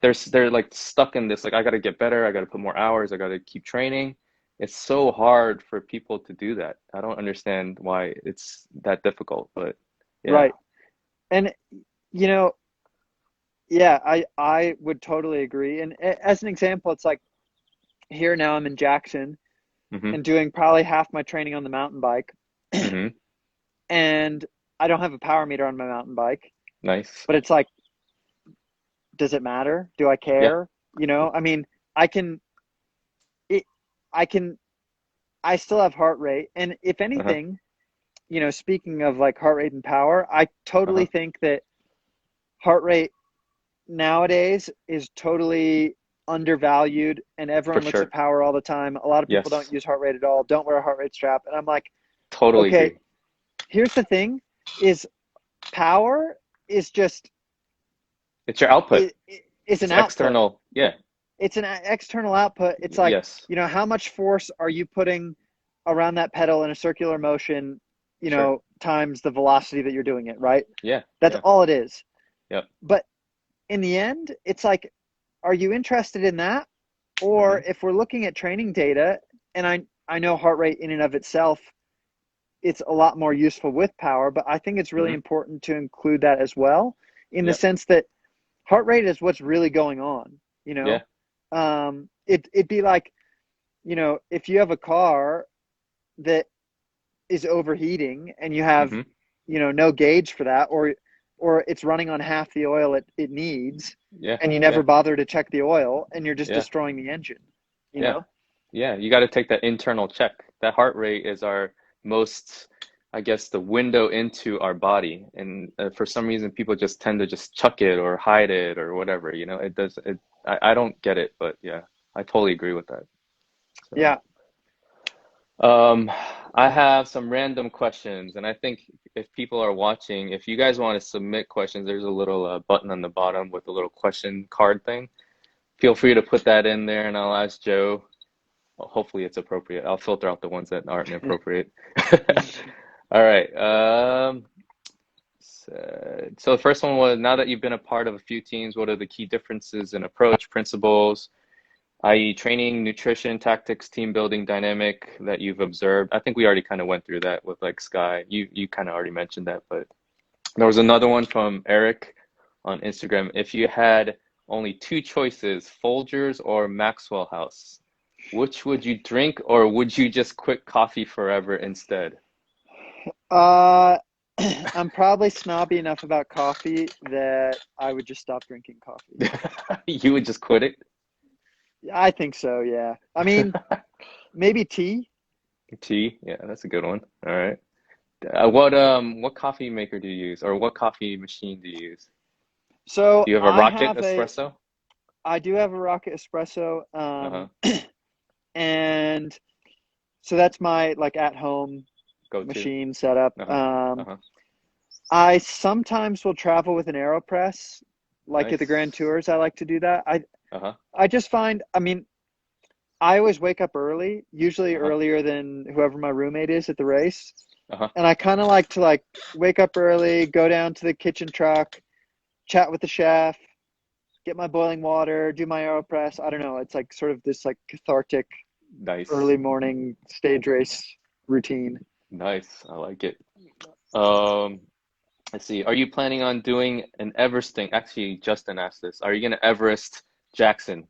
they're like stuck in this like I got to get better, I got to put more hours, I got to keep training. It's so hard for people to do that. I don't understand why it's that difficult, but yeah. Right. And you know, yeah, I would totally agree. And as an example, it's like here now I'm in Jackson Mm-hmm. and doing probably half my training on the mountain bike, Mm-hmm. and I don't have a power meter on my mountain bike, Nice. but it's like, does it matter? Do I Yeah. care? I mean, I can it I can I still have heart rate, and if Uh-huh. anything, speaking of like heart rate and power, I totally Uh-huh. think that heart rate nowadays is totally undervalued, and For everyone looks at sure. power all the time. A lot of people don't Yes. use heart rate at all, don't wear a heart rate strap. And I'm like, Totally okay, agree. here's the thing is power is just It's your output. is an It's output. external. Yeah. It's an external output. It's like, Yes. how much force are you putting around that pedal in a circular motion, Sure. times the velocity that you're doing it, right? Yeah. That's Yeah. all it is. Yep. But in the end, it's like, are you interested in that? Or Mm-hmm. if we're looking at training data, and I know heart rate in and of itself, it's a lot more useful with power, but I think it's really Mm-hmm. important to include that as well, in the Yep. sense that heart rate is what's really going on, you Yeah. know? It'd be like, if you have a car that is overheating and you have, Mm-hmm. no gauge for that, or it's running on half the oil it needs, Yeah. and you never Yeah. bother to check the oil, and you're just Yeah. destroying the engine, you Yeah. know? Yeah. You got to take that internal check. That heart rate is our most, I guess, the window into our body. And for some reason, people just tend to just chuck it or hide it or whatever. It does it. I don't get it, but yeah, I totally agree with that. So. Yeah. Um, I have some random questions, and I think if people are watching, if you guys want to submit questions, there's a little button on the bottom with a little question card thing. Feel free to put that in there, and I'll ask Joe. Well, hopefully, it's appropriate. I'll filter out the ones that aren't appropriate. All right. So the first one was, now that you've been a part of a few teams, what are the key differences in approach, principles, i.e., training, nutrition, tactics, team building dynamic that you've observed? I think we already kind of went through that with like Sky. You kind of already mentioned that, but there was another one from Eric on Instagram. If you had only two choices, Folgers or Maxwell House, which would you drink, or would you just quit coffee forever instead? uh I'm probably snobby enough about coffee that I would just stop drinking coffee. You would just quit it? I think so, yeah. I mean, maybe tea. Tea, yeah, that's a good one. All right. What coffee maker do you use, or what coffee machine do you use? So Do you have a Rocket espresso? I do have a Rocket Espresso, Uh-huh. and so that's my like at home Go to. machine setup. Uh-huh. Uh-huh. I sometimes will travel with an AeroPress, like at the Grand Nice. Tours. I like to do that. Uh-huh. I just find, I mean, I always wake up early, usually Uh-huh. earlier than whoever my roommate is at the race. Uh-huh. And I kind of like to like wake up early, go down to the kitchen truck, chat with the chef, get my boiling water, do my AeroPress. I don't know. It's like sort of this like cathartic Nice. early morning stage race routine. Nice. I like it. Um, let's see. Are you planning on doing an Everesting? Actually, Justin asked this. Are you gonna Everest Jackson?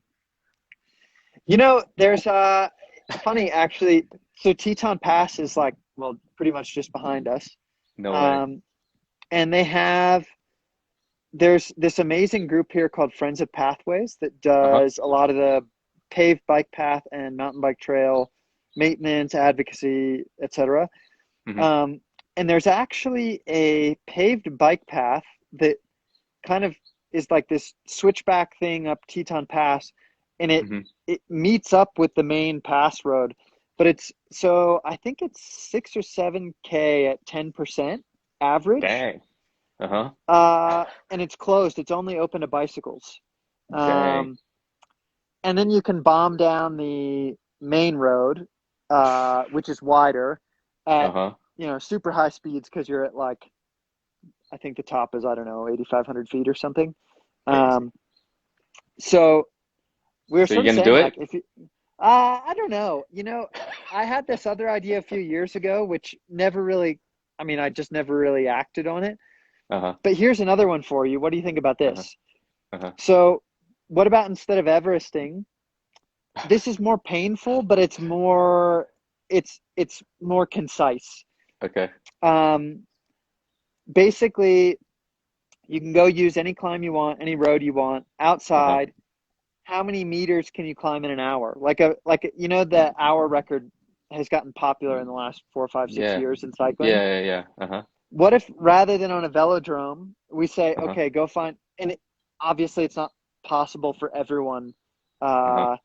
There's funny actually. So Teton Pass is like, well, pretty much just behind us. No way. Um, and there's this amazing group here called Friends of Pathways that Uh-huh. does a lot of the paved bike path and mountain bike trail maintenance, advocacy, etc. Mm-hmm. Um, and there's actually a paved bike path that kind of is like this switchback thing up Teton Pass, and it Mm-hmm. it meets up with the main pass road. But I think it's 6 or 7K at 10% average. Dang. Uh-huh. And it's closed. It's only open to bicycles. Dang. Um, and then you can bomb down the main road, which is wider at, Uh-huh. super high speeds because you're at like, I think the top is, I don't know, 8,500 feet or something. Crazy. Um, so we were So you're sort of gonna do saying like, it? if you, I don't know, I had this other idea a few years ago, which never really, I mean, I just never really acted on it. Uh-huh. But here's another one for you. What do you think about Uh-huh. this? Uh-huh. So, what about instead of Everesting, this is more painful, but it's more concise. Okay. Um, Basically, you can go use any climb you want, any road you want Uh-huh. outside. How many meters can you climb in an hour? The hour record has gotten popular in the last 4, 5, 6 Yeah. years in cycling. Yeah. Uh-huh. What if rather than on a velodrome, we say, Uh-huh. okay, go find, obviously it's not possible for everyone. Uh-huh. Uh,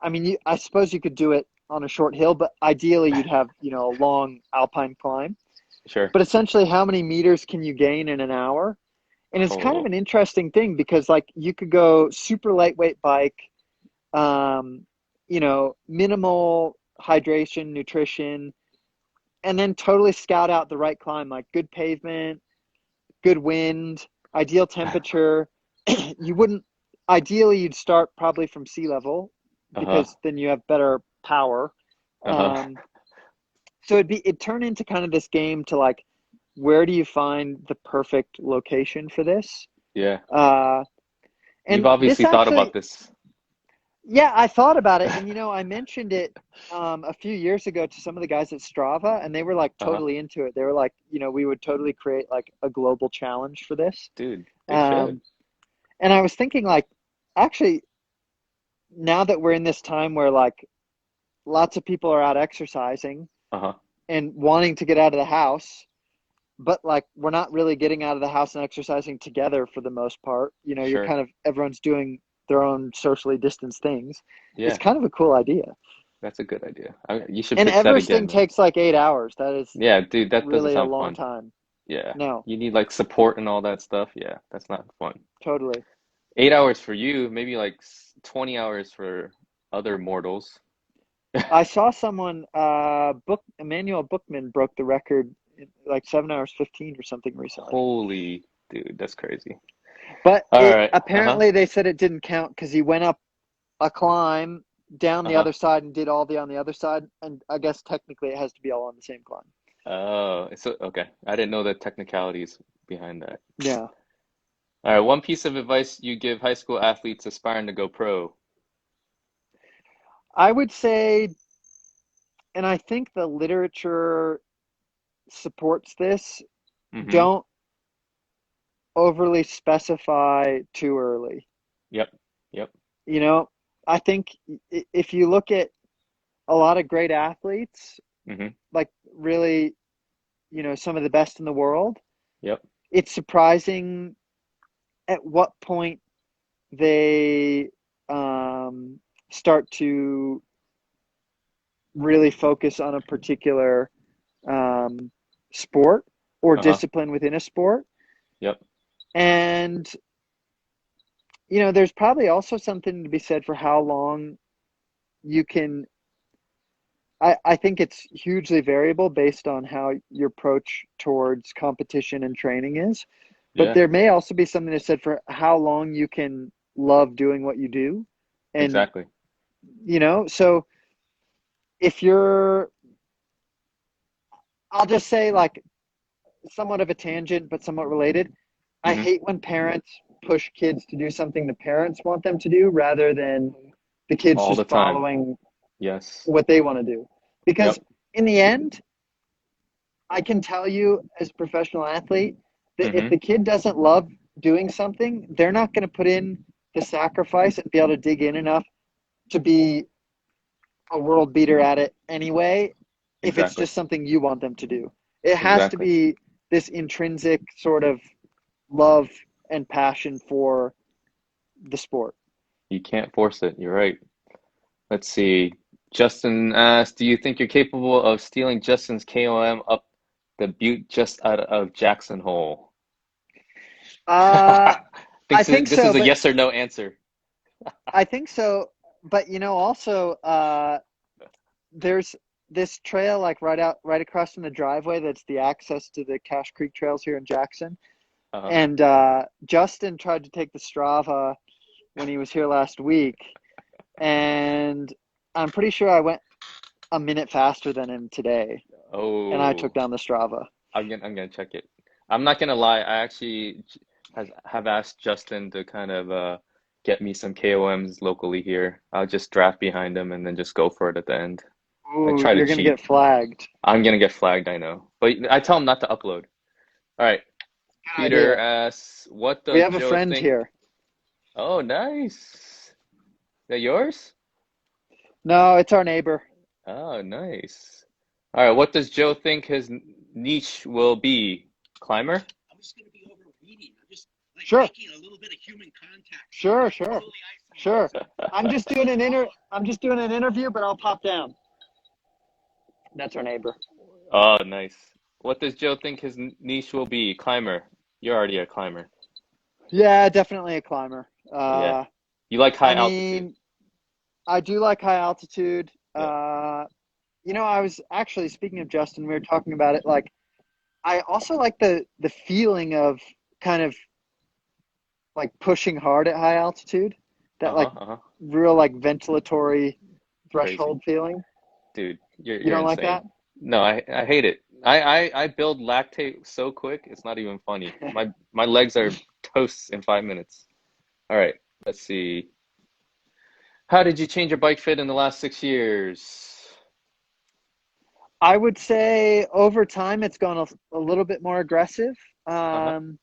I mean, I suppose you could do it on a short hill, but ideally you'd have, a long alpine climb. Sure. But essentially, how many meters can you gain in an hour? And it's kind of Oh. an interesting thing because, like, you could go super lightweight bike, minimal hydration, nutrition, and then totally scout out the right climb, like good pavement, good wind, ideal temperature. You wouldn't, Ideally, you'd start probably from sea level Uh-huh. because then you have better power. Uh-huh. Um, so it'd turn into kind of this game to like, where do you find the perfect location for this? Yeah. Uh, You've and this obviously thought about actually, this. yeah, I thought about it, and I mentioned it a few years ago to some of the guys at Strava, and they were like Uh-huh. totally into it. They were like, we would totally create like a global challenge for this. Dude, they should. Um, and I was thinking like, actually, now that we're in this time where like lots of people are out exercising Uh-huh. and wanting to get out of the house, but like we're not really getting out of the house and exercising together for the most part. You're Sure. kind of everyone's doing their own socially distanced things. It's Yeah, kind of a cool idea. that's a good idea. You should And pitch that Everesting again, man. takes like 8 hours. That is Yeah, dude, that doesn't really a sound long fun. time. Yeah. No, You need like support and all that stuff. Yeah, that's not fun. totally. 8 hours for you, maybe like 20 hours for other mortals. I saw someone Emmanuel Bookman broke the record in like 7 hours 15 or something recently. Holy dude, that's crazy. But All it right. Uh-huh. apparently they said it didn't count because he went up a climb down the Uh-huh. other side and did all the on the other side, and I guess technically it has to be all on the same climb. Oh, so okay. I didn't know the technicalities behind that. Yeah. All right, one piece of advice you give high school athletes aspiring to go pro. I would say, and I think the literature supports this, Mm-hmm. don't overly specify too early. Yep. Yep. You know, I think if you look at a lot of great athletes, Mm-hmm. like really, some of the best in the world, Yep. it's surprising at what point they start to really focus on a particular um, sport or Uh-huh. discipline within a sport. Yep. And, there's probably also something to be said for how long you can. I think it's hugely variable based on how your approach towards competition and training is. But Yeah, there may also be something to said for how long you can love doing what you do. And, exactly. so if you're, I'll just say like somewhat of a tangent, but somewhat related. I Mm-hmm. hate when parents push kids to do something the parents want them to do rather than the kids All the just time. following Yes. what they want to do. Because Yep. in the end, I can tell you as a professional athlete that if Mm-hmm. the kid doesn't love doing something, they're not going to put in the sacrifice and be able to dig in enough to be a world beater at it anyway if it's Exactly. just something you want them to do. It has to Exactly. be this intrinsic sort of love and passion for the sport. You can't force it. You're right. Let's see. Justin asked, do you think you're capable of stealing Justin's KOM up the butte just out of Jackson Hole? Uh, I think This so, is a but yes or no answer. I think so, but also there's this trail like right across from the driveway that's the access to the Cache Creek trails here in Jackson. Uh-huh. And Justin tried to take the Strava when he was here last week, and I'm pretty sure I went a minute faster than him today, and I took Oh, down the Strava. I'm gonna check it. I'm not gonna lie. I actually have asked Justin to kind of get me some KOMs locally here. I'll just draft behind him and then just go for it at the end. I Ooh, try to you're gonna cheat. get flagged. I'm gonna get flagged, I know, but I tell him not to upload. All right. Good Peter idea. asks, "What We does have a Joe friend think?" here. Oh, nice. That yours? No, it's our neighbor. Oh, nice. All right. What does Joe think his niche will be? Climber? Sure. Sure, sure, sure. I'm just doing an interview, but I'll pop down. That's our neighbor. Oh, nice. What does Joe think his niche will be? Climber. You're already a climber. Yeah, definitely a climber. Yeah. You like high I altitude. mean, I do like high altitude. Yeah. I was actually speaking of Justin, we were talking about it. Like, I also like the feeling of kind of like pushing hard at high altitude. That Uh-huh, like uh-huh. real like ventilatory Crazy. threshold feeling. Dude, you're You you're don't like insane. that? No, I hate it. I build lactate so quick, it's not even funny. My legs are toast in 5 minutes. All right, let's see. How did you change your bike fit in the last 6 years? I would say over time it's gone a little bit more aggressive. Uh-huh. Um,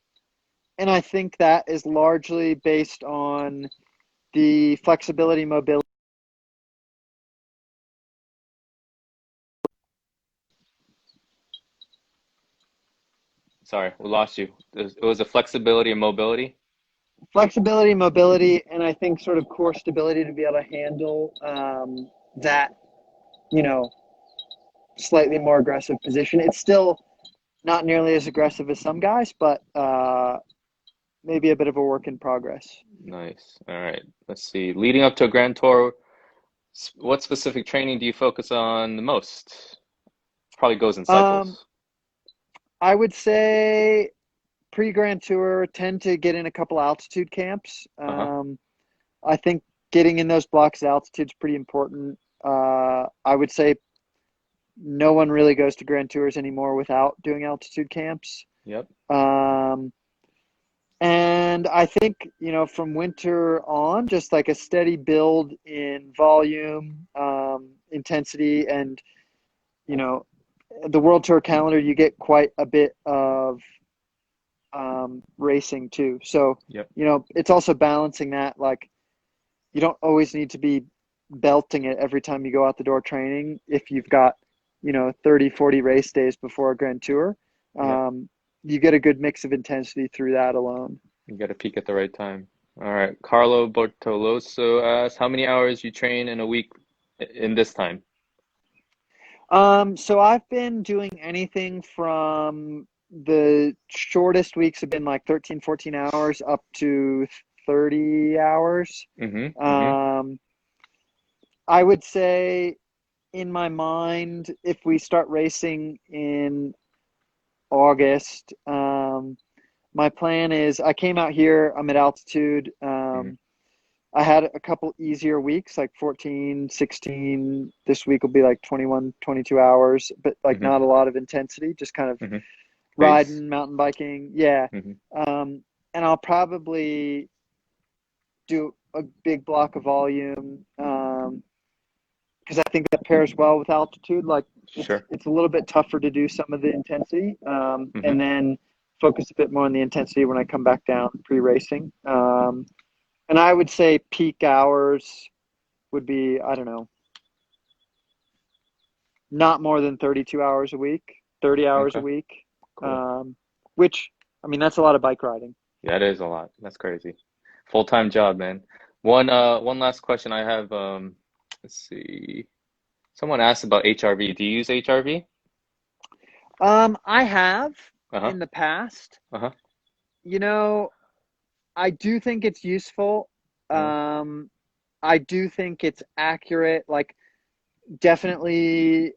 and I think that is largely based on the flexibility, mobility. Sorry, we lost you. It was a flexibility and mobility. Flexibility, mobility, and I think sort of core stability to be able to handle that, you know, slightly more aggressive position. It's still not nearly as aggressive as some guys, but maybe a bit of a work in progress. Nice. All right. Let's see. Leading up to a Grand Tour, what specific training do you focus on the most? Probably goes in Um, cycles. I would say pre-Grand Tour tend to get in a couple altitude camps. Uh-huh. I think getting in those blocks of altitude is pretty important. I would say no one really goes to Grand Tours anymore without doing altitude camps. Yep. Um, and I think, from winter on, just like a steady build in volume, intensity, and, you know, the World Tour calendar, you get quite a bit of racing too. So, Yep. it's also balancing that. Like, you don't always need to be belting it every time you go out the door training if you've got 30, 40 race days before a Grand Tour. Yep. um, you get a good mix of intensity through that alone. You got to peak at the right time. All right. Carlo Bortoloso asks, how many hours you train in a week in this time? So I've been doing anything from the shortest weeks have been like 13, 14 hours up to 30 hours. Mm-hmm. Mm-hmm. um, I would say in my mind, if we start racing in August, my plan is I came out here, I'm at altitude. Mm-hmm. I had a couple easier weeks, like 14, 16. This week will be like 21, 22 hours, but like Mm-hmm. not a lot of intensity, just kind of Mm-hmm. Base. riding, mountain biking. Yeah. Mm-hmm. And I'll probably do a big block of volume, because I think that pairs well with altitude. Like Sure. it's a little bit tougher to do some of the intensity, Mm-hmm. and then focus a bit more on the intensity when I come back down pre-racing. And I would say peak hours would be, I don't know, not more than 32 hours a week, 30 hours a Okay. week, Cool. um, which, I mean, that's a lot of bike riding. Yeah, it is a lot. That's crazy. Full-time job, man. One last question I have, let's see. Someone asked about HRV. Do you use HRV? I have Uh-huh. in the past. Uh-huh. You know, I do think it's useful. Uh-huh. Um, I do think it's accurate. Like, definitely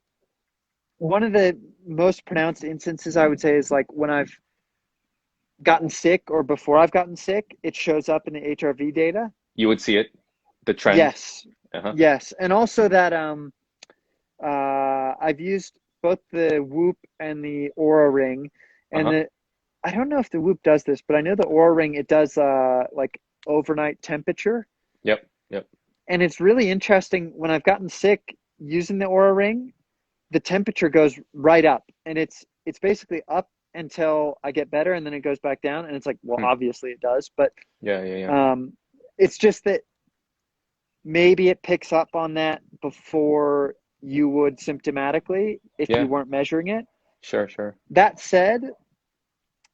one of the most pronounced instances I would say is like when I've gotten sick or before I've gotten sick, it shows up in the HRV data. You would see it, the trend. Yes, Uh-huh. yes, and also that I've used both the Whoop and the Aura Ring, and Uh-huh. I don't know if the Whoop does this, but I know the Oura Ring, it does like overnight temperature. Yep. Yep. And it's really interesting when I've gotten sick using the Oura Ring, the temperature goes right up, and it's basically up until I get better, and then it goes back down, and it's like, well, Hmm. obviously it does, but Yeah. Yeah. Yeah. um, it's just that maybe it picks up on that before you would symptomatically if you Yeah. weren't measuring it. Sure. Sure. That said,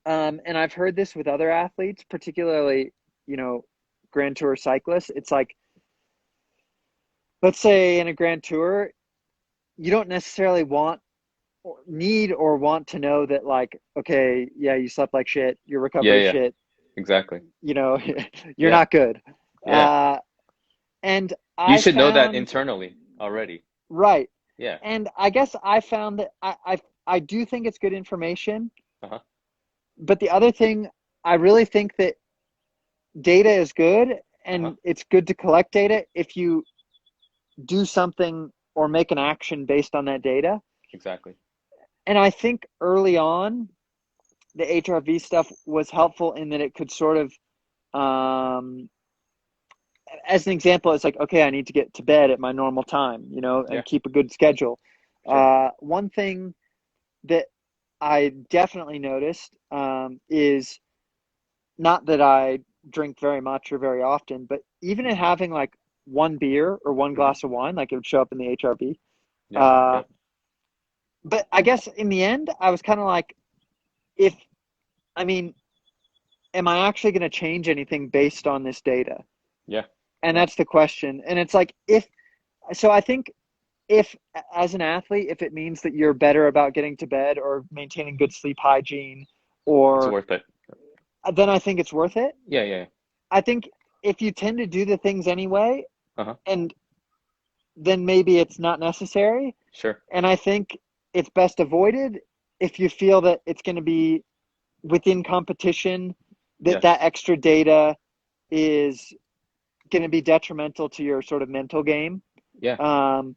and I've heard this with other athletes, particularly, you know, Grand Tour cyclists. It's like, let's say in a Grand Tour, you don't necessarily want or need or want to know that, like, okay, yeah, you slept like shit, your Yeah. recovery Yeah. shit, Exactly. you know, you're Yeah. not good. Yeah. Uh, and You I should know that found, internally already. right. Yeah. And I guess I found that I do think it's good information. Uh-huh. But the other thing, I really think that data is good Uh-huh. and it's good to collect data if you do something or make an action based on that data. Exactly. And I think early on, the HRV stuff was helpful in that it could sort of, um, as an example, it's like, okay, I need to get to bed at my normal time, you know, Yeah. and keep a good schedule. Sure. One thing that I definitely noticed is not that I drink very much or very often, but even in having like one beer or one Hmm. glass of wine, like it would show up in the HRV. Yep. Uh, Yep. but I guess in the end, I was kind of like, if, I mean, am I actually going to change anything based on this data? Yeah. And Yeah. that's the question. And it's like, if, so I think if, as an athlete, if it means that you're better about getting to bed or maintaining good sleep hygiene, It's or worth it. then I think it's worth it. Yeah. Yeah. I think if you tend to do the things anyway, Uh-huh. and then maybe it's not necessary. Sure. And I think it's best avoided if you feel that it's going to be within competition, that Yes. that extra data is going to be detrimental to your sort of mental game, Yeah. um,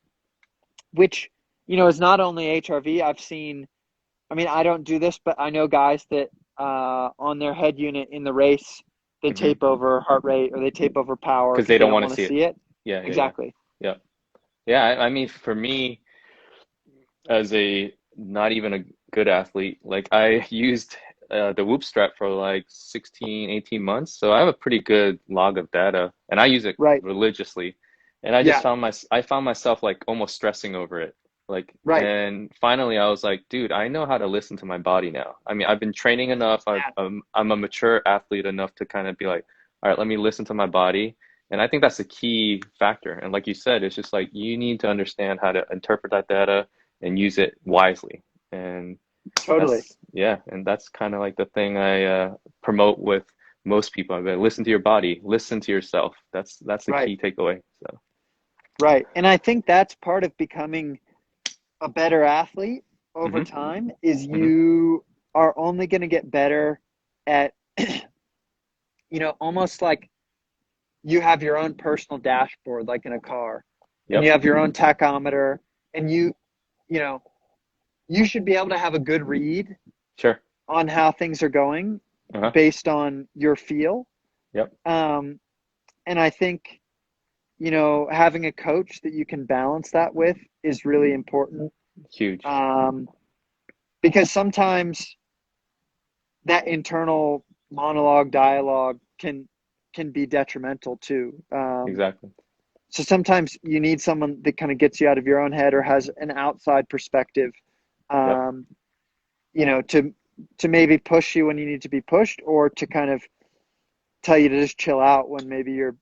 which, you know, is not only HRV. I've seen, I mean, I don't do this, but I know guys that on their head unit in the race, they Hmm. tape over heart rate or they tape over power Because because they they don't don't want to want to see it. see it. Yeah. Yeah. Yeah. Exactly. Yeah. Yeah. I mean, for me, as a not even a good athlete, like I used the Whoop strap for like 16, 18 months. So I have a pretty good log of data and I use it Right. religiously. And I just Yeah. found I found myself like almost stressing over it. Like, Right. and finally I was like, dude, I know how to listen to my body now. I mean, I've been training enough. Yeah. I'm a mature athlete enough to kind of be like, all right, let me listen to my body. And I think that's a key factor. And like you said, it's just like you need to understand how to interpret that data and use it wisely. And Totally. yeah, and that's kind of like the thing I promote with most people. I go, listen to your body, listen to yourself. That's the Right. key takeaway. So, Right. And I think that's part of becoming a better athlete over hmm. time is Hmm. you are only going to get better at, you know, almost like you have your own personal dashboard, like in a car, and you Yep. have your own tachometer, and you know, you should be able to have a good read Sure. on how things are going Uh-huh. based on your feel. Yep. Um, and I think, you know, having a coach that you can balance that with is really important. Huge. Um, because sometimes that internal monologue dialogue can be detrimental too. Exactly. So sometimes you need someone that kind of gets you out of your own head or has an outside perspective, Yep. um, you know, to maybe push you when you need to be pushed, or to kind of tell you to just chill out when maybe you're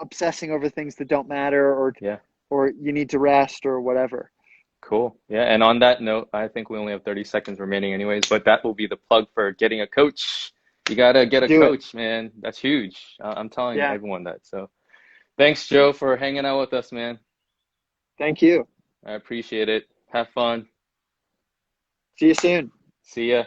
obsessing over things that don't matter, Yeah. or you need to rest or whatever. Cool. Yeah. And on that note, I think we only have 30 seconds remaining anyways, but that will be the plug for getting a coach. You gotta get a Do it. coach, man. That's huge. I'm telling Yeah. everyone that. So thanks, Joe, for hanging out with us, man. Thank you. I appreciate it. Have fun. See you soon. See ya.